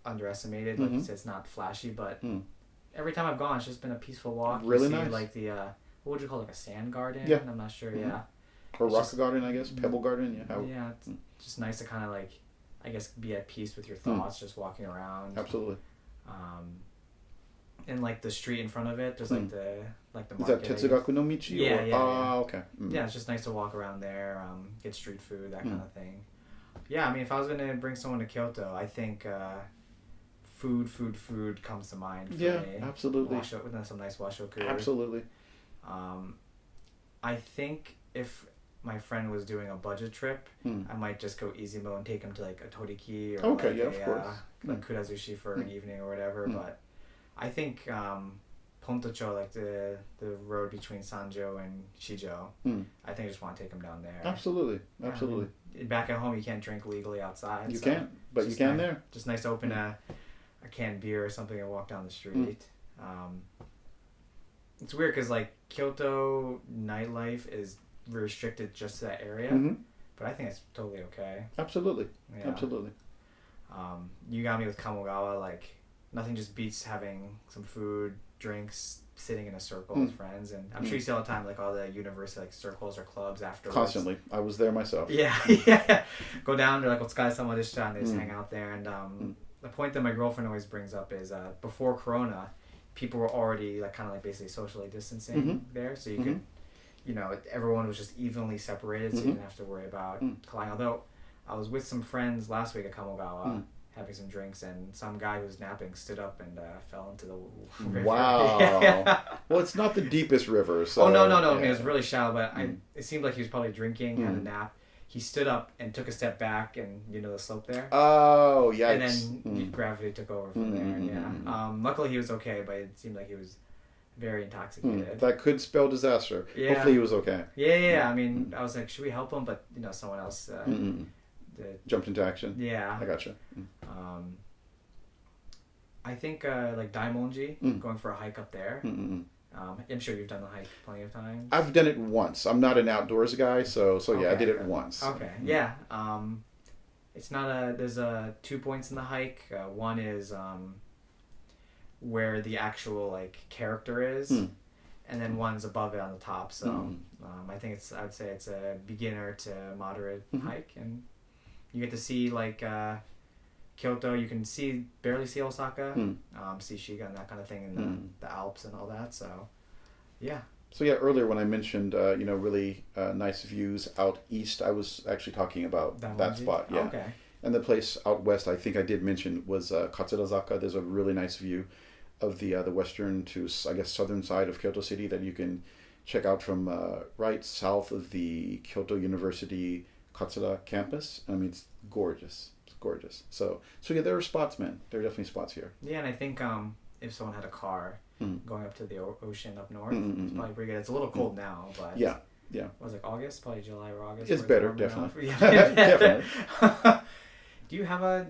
underestimated. Like you said, it's not flashy, but every time I've gone, it's just been a peaceful walk. Really you see, nice. like the, what would you call it, like a sand garden? Yeah. I'm not sure, yeah. Or rock garden, I guess. Pebble garden, yeah. Yeah, it's just nice to kind of like, I guess, be at peace with your thoughts, just walking around. Absolutely. And like the street in front of it, there's like the market. Is that Tetsugaku no Michi? Yeah. Okay. Yeah, it's just nice to walk around there, get street food, that kind of thing. Yeah, I mean, if I was going to bring someone to Kyoto, I think food comes to mind for me. Absolutely. With some nice washoku. Absolutely. I think if my friend was doing a budget trip, I might just go easy mode and take him to like a Toriki or Okay, like yeah, of course. like Kurazushi for an evening or whatever. But I think Pontocho, like the road between Sanjo and Shijo, I think I just want to take him down there. Absolutely. Back at home, you can't drink legally outside. You can't, but you can there. Just nice to open a canned beer or something and walk down the street. It's weird because like Kyoto nightlife is restricted just to that area, but I think it's totally okay. Absolutely. Yeah. Absolutely. You got me with Kamogawa. Like nothing just beats having some food, drinks, sitting in a circle with friends, and I'm sure you see all the time like all the university like circles or clubs afterwards. Constantly. I was there myself. Yeah. Go down to like Otsukaresama desha and they just hang out there. And the point that my girlfriend always brings up is before Corona, people were already like kind of like basically socially distancing there, so you could, you know, everyone was just evenly separated, so you didn't have to worry about colliding. Although I was with some friends last week at Kamogawa having some drinks, and some guy who was napping stood up and fell into the river. Wow. Well, it's not the deepest river, so... Oh, no. Yeah. I mean, it was really shallow, but it seemed like he was probably drinking, had a nap. He stood up and took a step back, and you know the slope there? Oh, yikes. And then gravity took over from there, luckily he was okay, but it seemed like he was very intoxicated. That could spell disaster. Yeah. Hopefully he was okay. Yeah. I mean, I was like, should we help him? But, you know, someone else... Jumped into action. Yeah. I gotcha. I think like Daimonji, going for a hike up there. I'm sure you've done the hike plenty of times. I've done it once. I'm not an outdoors guy, so yeah, I did it once. Okay. Yeah. It's not there's 2 points in the hike. One is where the actual like character is, and then one's above it on the top. So I think I'd say it's a beginner to moderate hike, and you get to see like Kyoto. You can barely see Osaka, see Shiga and that kind of thing in the Alps and all that. So, yeah. So yeah, earlier when I mentioned really nice views out east, I was actually talking about that spot. Yeah. Okay. And the place out west, I think I did mention, was Katsurazaka. There's a really nice view of the western to, I guess, southern side of Kyoto City that you can check out from right south of the Kyoto University Katsura campus. I mean, it's gorgeous. It's gorgeous. So yeah, there are spots, man. There are definitely spots here. Yeah, and I think if someone had a car going up to the ocean up north, it's probably pretty good. It's a little cold now, but yeah. Was it August? Probably July or August. It's better, definitely. Definitely. Do you have a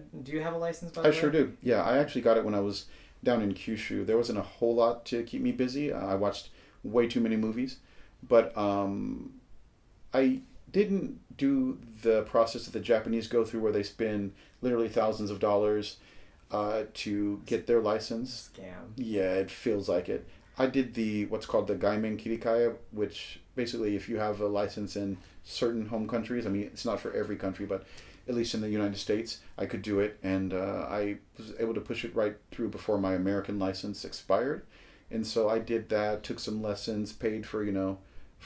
license? By the way? I sure do. Yeah, I actually got it when I was down in Kyushu. There wasn't a whole lot to keep me busy. I watched way too many movies, but I didn't do the process that the Japanese go through, where they spend literally thousands of dollars to get their license. Scam. Yeah, it feels like it. I did what's called the Gaimen Kirikaya, which basically, if you have a license in certain home countries, I mean, it's not for every country, but at least in the United States, I could do it, and I was able to push it right through before my American license expired. And so I did that, took some lessons, paid for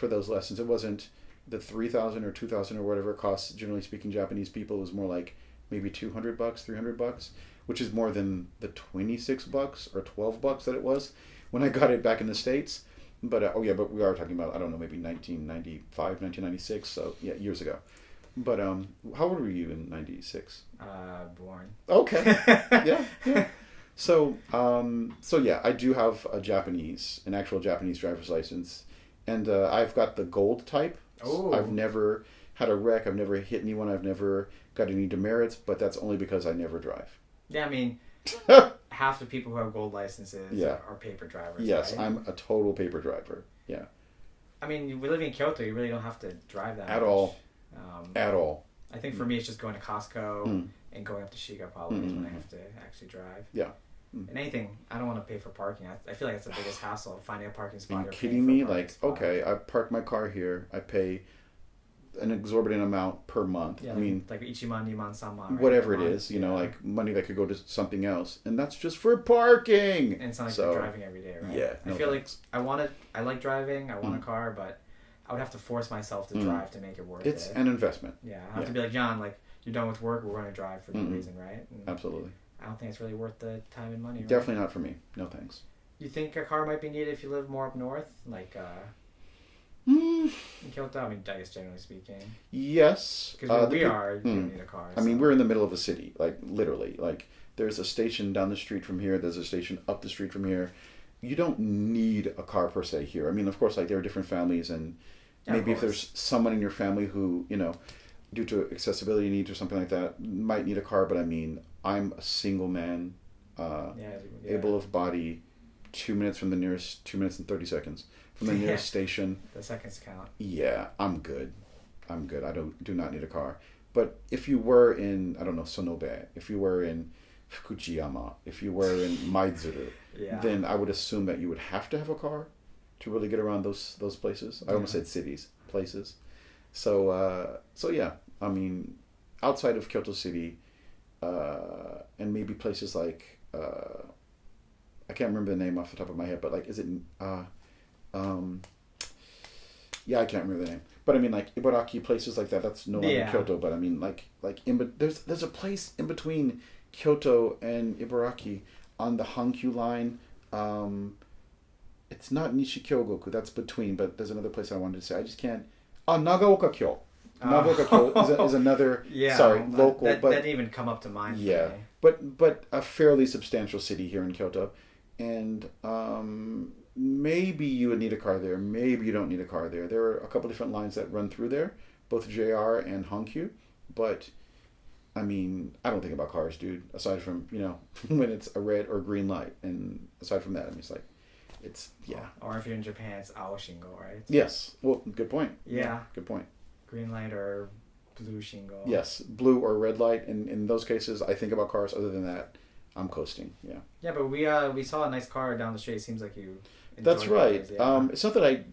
those lessons. It wasn't the $3,000 or $2,000 or whatever it costs, generally speaking, Japanese people. It was more like maybe $200, $300, which is more than the $26 or $12 that it was when I got it back in the States. But but we are talking about, I don't know, maybe 1995, 1996, so yeah, years ago. But how old were you in 96? Born. Okay. Yeah. So yeah, I do have an actual Japanese driver's license, and I've got the gold type. Oh. I've never had a wreck. I've never hit anyone. I've never got any demerits, but that's only because I never drive. Yeah, I mean, half the people who have gold licenses are paper drivers. Yes, right? I'm a total paper driver. Yeah. I mean, we live in Kyoto. You really don't have to drive that At much. all. At all. I think for me, it's just going to Costco and going up to Shiga probably is when I have to actually drive. Yeah. And anything, I don't want to pay for parking. I feel like it's the biggest hassle, finding a parking spot. Are you kidding me? Like, okay, I park my car here. I pay an exorbitant amount per month. Yeah, I mean, like Ichiman, Niman, Sanman. Right? whatever it is, like money that could go to something else, and that's just for parking. And it's not like you're driving every day, right? Yeah. I feel like I like driving. I want a car, but I would have to force myself to drive to make it worth it. It's an investment. Yeah, I have to be like, John, like, you're done with work, we're going to drive for good reason, right? And absolutely. I don't think it's really worth the time and money. Right? Definitely not for me. No thanks. You think a car might be needed if you live more up north? Like, Mm, in Kyoto? I mean, I guess generally speaking. yes. Because where we are, you don't need a car. I mean, we're in the middle of a city, like literally. Like there's a station down the street from here. There's a station up the street from here. You don't need a car per se here. I mean, of course, like there are different families, and maybe if there's someone in your family who, due to accessibility needs or something like that, might need a car. But I mean, I'm a single man, able of body, 2 minutes from the nearest, 2 minutes and 30 seconds from the nearest station. The seconds count. Yeah, I'm good. I do not need a car. But if you were in, I don't know, Sonobe, if you were in Fukuchiyama, if you were in Maizuru, then I would assume that you would have to have a car to really get around those places. I almost said cities, places. So yeah, I mean, outside of Kyoto City, and maybe places like, I can't remember the name off the top of my head, but like, is it, yeah, I can't remember the name. But I mean, like Ibaraki, places like that. That's no longer Kyoto. But I mean, there's a place in between Kyoto and Ibaraki on the Hankyu line. It's not Nishikyogoku. That's between. But there's another place I wanted to say. I just can't. Nagaoka Kyo. Nagaoka Kyo is another. Local. That didn't even come up to mind. Yeah, but a fairly substantial city here in Kyoto, and maybe you would need a car there. Maybe you don't need a car there. There are a couple different lines that run through there, both JR and Hankyu. But, I mean, I don't think about cars, dude. Aside from, when it's a red or green light. And aside from that, I mean, it's, yeah. Or if you're in Japan, it's Aoshingo, right? Yes. Well, good point. Yeah. Good point. Green light or blue shingo. Yes. Blue or red light. And in those cases, I think about cars. Other than that, I'm coasting. Yeah. Yeah, but we saw a nice car down the street. It seems like you... That's right. Cars, it's not that I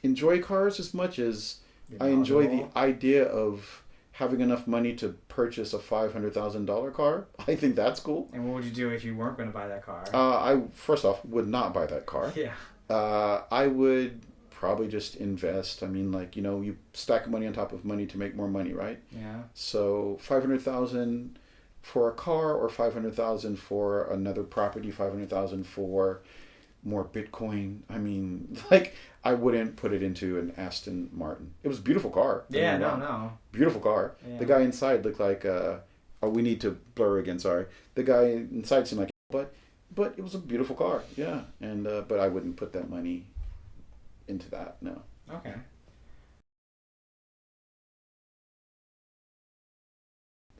enjoy cars as much as I enjoy the idea of having enough money to purchase a $500,000 car. I think that's cool. And what would you do if you weren't going to buy that car? I first off would not buy that car. Yeah. I would probably just invest. I mean, like, you stack money on top of money to make more money, right? Yeah. So $500,000 for a car, or $500,000 for another property, $500,000 for more Bitcoin. I mean, like, I wouldn't put it into an Aston Martin. It was a beautiful car. Yeah, no. Beautiful car. Yeah. The guy inside looked like, we need to blur again, sorry. The guy inside seemed like, but it was a beautiful car, yeah. And, but I wouldn't put that money into that, no. Okay.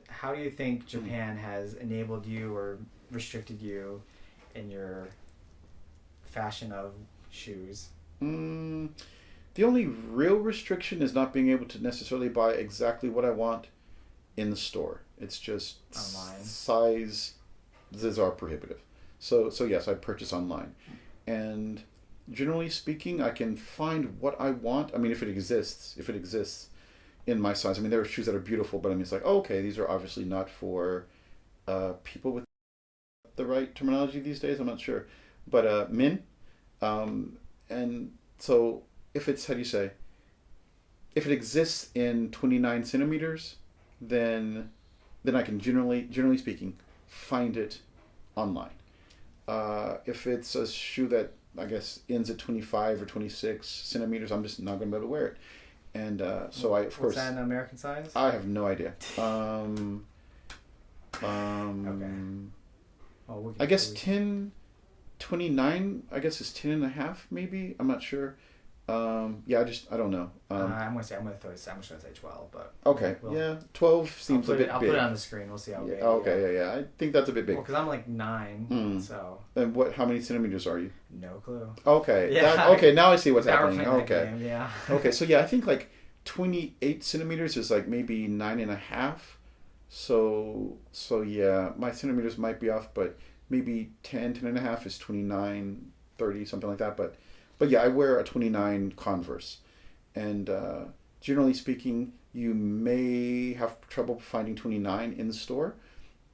How do you think Japan has enabled you or restricted you in your fashion of shoes? The only real restriction is not being able to necessarily buy exactly what I want in the store. It's just online. Sizes are prohibitive. So yes, I purchase online. And generally speaking, I can find what I want. I mean, if it exists in my size. I mean, there are shoes that are beautiful, but I mean, it's like, okay, these are obviously not for people with the right terminology these days. I'm not sure. But men. And so if it's, how do you say, if it exists in 29 centimeters, then I can generally speaking, find it online. If it's a shoe that I guess ends at 25 or 26 centimeters, I'm just not going to be able to wear it. And so I, of course, what's that in American size? I have no idea. Okay. I guess 29, I guess is 10 and a half, maybe. I'm not sure. I don't know. I'm just gonna say 12, but okay, 12 seems a bit big. I'll put it on the screen. We'll see how big. Okay, yeah. I think that's a bit big. Well, because I'm like 9, so. And how many centimeters are you? No clue. Okay. Yeah. Now I see what's happening. Okay. Game, yeah. Okay, so yeah, I think like 28 centimeters is like maybe 9.5. So yeah, my centimeters might be off, but maybe 10 and a half is 29, 30, something like that. But yeah, I wear a 29 Converse. And generally speaking, you may have trouble finding 29 in the store.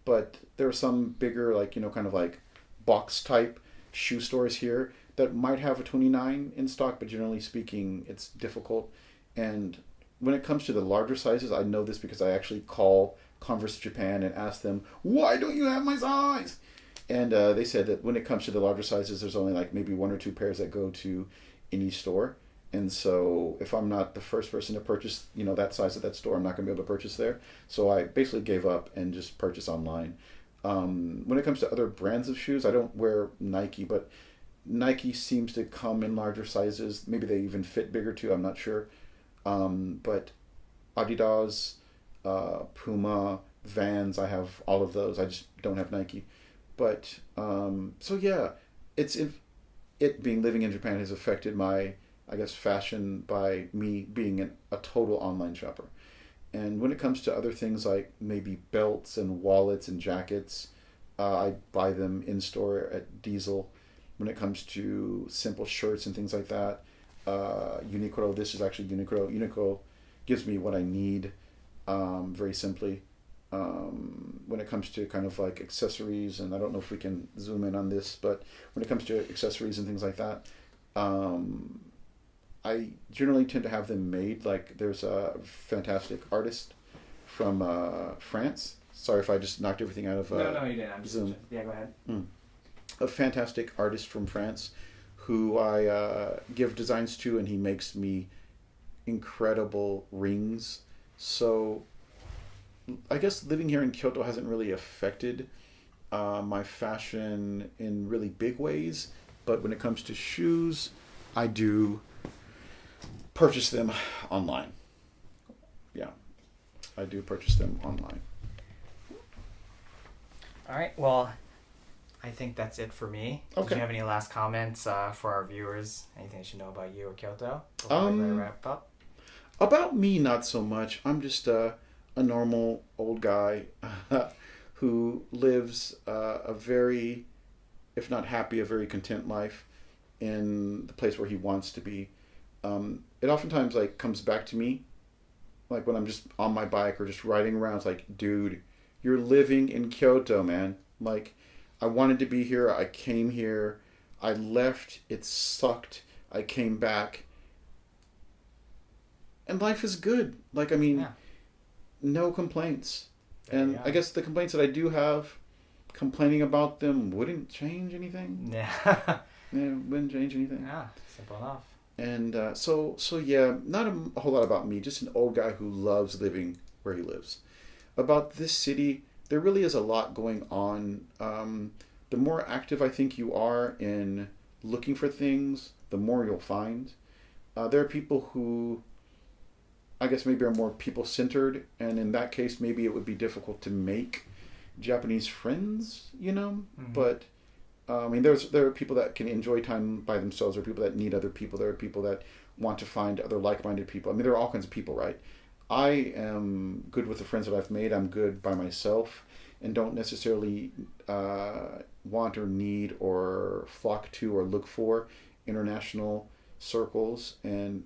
But there are some bigger, like, kind of like box type shoe stores here that might have a 29 in stock. But generally speaking, it's difficult. And when it comes to the larger sizes, I know this because I actually call Converse Japan and ask them, why don't you have my size? And they said that when it comes to the larger sizes, there's only like maybe 1 or 2 pairs that go to any store. And so if I'm not the first person to purchase, that size at that store, I'm not going to be able to purchase there. So I basically gave up and just purchase online. When it comes to other brands of shoes, I don't wear Nike, but Nike seems to come in larger sizes. Maybe they even fit bigger too. I'm not sure. But Adidas, Puma, Vans, I have all of those. I just don't have Nike. But so yeah, it being living in Japan has affected my, I guess, fashion by me being a total online shopper. And when it comes to other things like maybe belts and wallets and jackets, I buy them in store at Diesel. When it comes to simple shirts and things like that, Uniqlo, this is actually Uniqlo. Uniqlo gives me what I need, very simply. When it comes to kind of like accessories, and I don't know if we can zoom in on this, but when it comes to accessories and things like that, I generally tend to have them made. Like there's a fantastic artist from France. Sorry if I just knocked everything out of No, you didn't. I'm just Zoom. Yeah, go ahead. A fantastic artist from France who I give designs to, and he makes me incredible rings. So I guess living here in Kyoto hasn't really affected my fashion in really big ways. But when it comes to shoes, I do purchase them online. Yeah, I do purchase them online. All right. Well, I think that's it for me. Okay. Did you have any last comments for our viewers? Anything they should know about you or Kyoto before we wrap up? About me, not so much. I'm just a normal old guy who lives a very, if not happy, a very content life in the place where he wants to be. It oftentimes like comes back to me, like when I'm just on my bike or just riding around. It's like, dude, you're living in Kyoto, man. Like, I wanted to be here. I came here. I left. It sucked. I came back. And life is good. Like, I mean, no complaints. And I guess the complaints that I do have, complaining about them wouldn't change anything. Yeah. Yeah, wouldn't change anything. Yeah, simple enough. And so yeah, not a whole lot about me. Just an old guy who loves living where he lives. About this city, there really is a lot going on. The more active I think you are in looking for things, the more you'll find. There are people who, I guess, maybe are more people-centered, and in that case, maybe it would be difficult to make Japanese friends, Mm-hmm. But I mean, there are people that can enjoy time by themselves. There are people that need other people. There are people that want to find other like-minded people. I mean, there are all kinds of people, right? I am good with the friends that I've made. I'm good by myself and don't necessarily want or need or flock to or look for international circles, and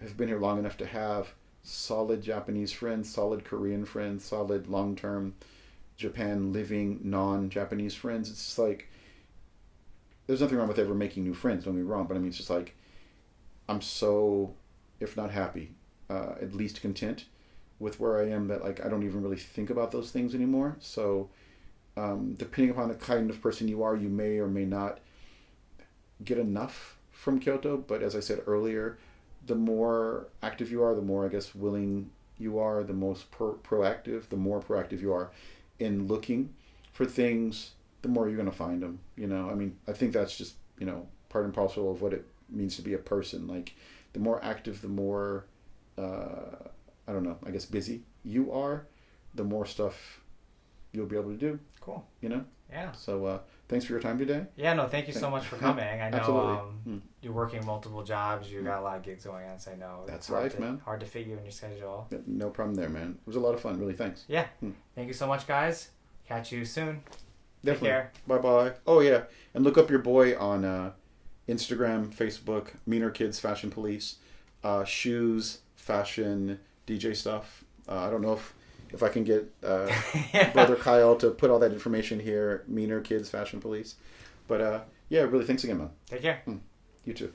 have been here long enough to have solid Japanese friends, solid Korean friends, solid long-term Japan living non-Japanese friends. It's just like, there's nothing wrong with ever making new friends, don't get me wrong, but I mean, it's just like, I'm so, if not happy, at least content with where I am, that like I don't even really think about those things anymore. So depending upon the kind of person you are, you may or may not get enough from Kyoto. But as I said earlier, the more active you are, the more, I guess, willing you are, the most proactive, the more proactive you are in looking for things, the more you're going to find them. I mean, I think that's just, part and parcel of what it means to be a person. Like, the more active, the more, I don't know, I guess busy you are, the more stuff you'll be able to do. Cool. Yeah. So thanks for your time today. Yeah, no, thank you so much for coming. I know Absolutely. You're working multiple jobs. You got a lot of gigs going on, so I know that's life, man. Hard to fit you in your schedule. No problem there, man. It was a lot of fun, really. Thanks. Yeah. Thank you so much, guys. Catch you soon. Definitely. Take care. Bye-bye. Oh, yeah. And look up your boy on Instagram, Facebook, Meaner Kids Fashion Police, shoes, fashion, DJ stuff. I don't know if I can get Brother Kyle to put all that information here, Meaner Kids Fashion Police. But yeah, really, thanks again, man. Take care. You too.